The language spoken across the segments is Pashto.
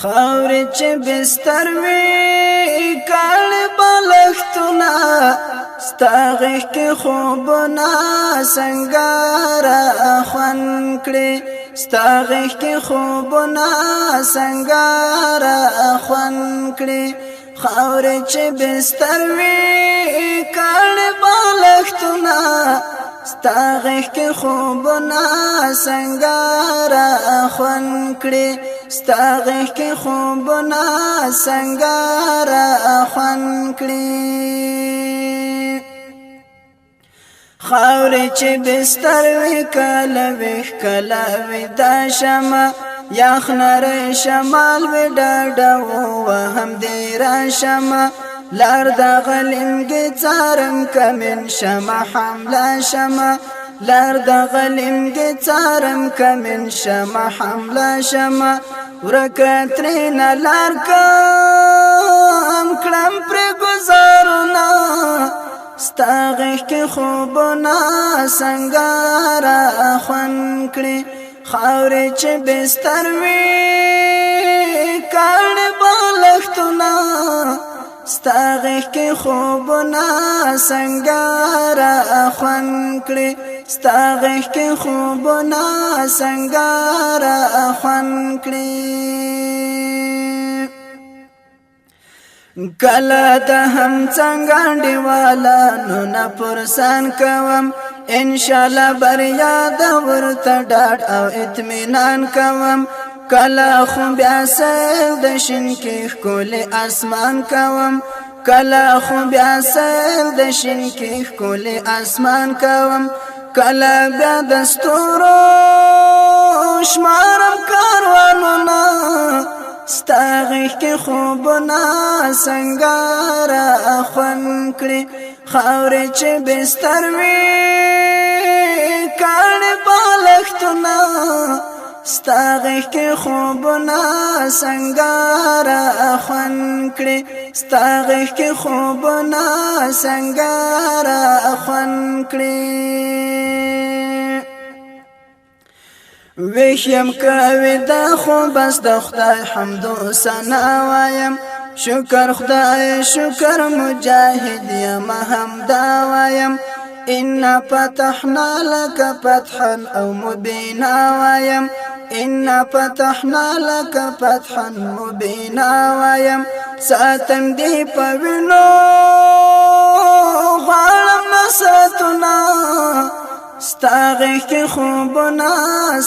خاورې چې بستر وي کاڼي بالښتونه ستا غېږ کې خوبونه سنګاره خوند کړي ستا غېږ کې خوبونه سنګاره خوند کړي خاورې چې بستر وي کاڼي بالښتونه ستا غېږ کې خوبونه سنګاره خوند کړي ستا غېږ کې خوبونه سنګاره خوند کړي خاورې چې بستر وي کله ویښ کله ویده شمه یخ نری شمال وي ډاډه ووهم دې راشمه لار دغه لمګې څارم که من شمه حمله شمه لار دغه لمګې څارم که من شمه حمله شمه ورکه ترېنه لار کم کړم پرې ګزارونه ستا غېږ کې خوبونه سنګاره خوند کړي خاورې چې بستر وي کاڼي بالښتونه ستا غېږ کې خوبونه سنګاره خوند کړي ستا غېږ کې خوبونه سنګاره خوند کړي کله د هم څنګه ډیواله نو نه پرسان کوم انشاءالله بریا د ورته ډاډ او اطمینان کوم کله خو بیا سیل د شین کې ښکلی اسمان کوم کله خو بیا سیل د شین کې ښکلی اسمان کوم کله بیا د ستورو شمارم کاروانونه ستا غېږ کې خوبونه سنګاره خوند کړي خاورې چې بستر وي کاڼي بالښتونه ستا غېږ کې خوبونه سنګاره خوند کړي ستا غېږ کې خوبونه سنګاره خوند کړي ویښ که ویده خو بس د خدای حمد و ثنا وایم شکر خدای شکر مجاهد یم همدا وایم إنا فتحنا لك فتحا أو مبينا وایم إنا فتحنا لك فتحا مبينا وایم ساتم دی پوینو غواړم نصرتنا ستا غېږ کې خوبونه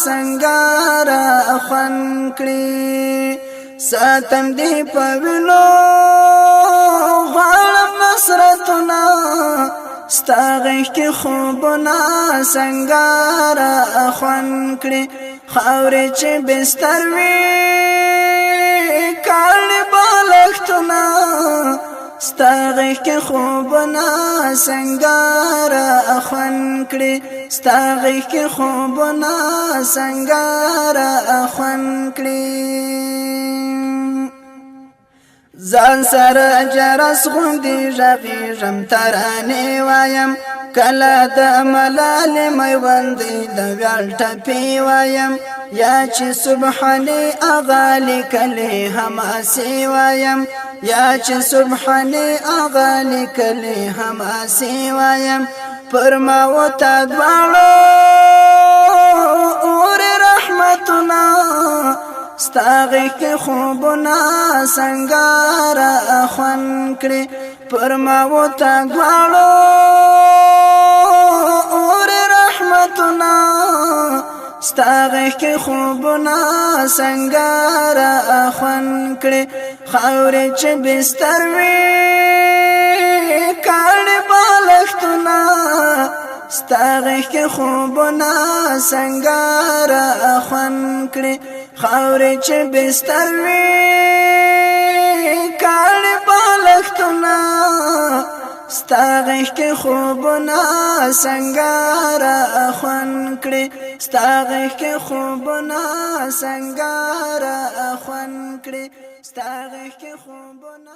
سنګاره خوند کړي ساتم دی پوینو غواړم نصرتنا ستا غېږ کې خوبونه سنګاره خوند کړي خاورې چې بستر وي کاڼي بالښتونه ستا غېږ کې خوبونه سنګاره خوند کړي ستا غېږ کې خوبونه سنګاره خوند کړي ځان سره جرس غوندې غږېږم ترانې وایم کله د ملالې میوندې د ویاړ ټپې وایم یا چې سبحانې اغا لیکلې حماسې وایم یا چې سبحانې اغا لیکلې حماسې وایم پر ما وتا دواړو اور رحمتونه ستا غېږ کې خوبونه سنګاره خوند کړي پر ما وتا دواړو اور رحمتونه ستا غېږ کې خوبونه سنګاره خوند کړي خاورې چې بستر وي کاڼي بالښتونه ستا غېږ کې خوبونه سنګاره خوند کړي خاورې چې بستر وي کاڼي بالښتونه ستا غېږ کې خوبونه سنګاره خوند کړي ستا غېږ کې خوبونه سنګاره خوند کړي ستا غېږ کې خوبونه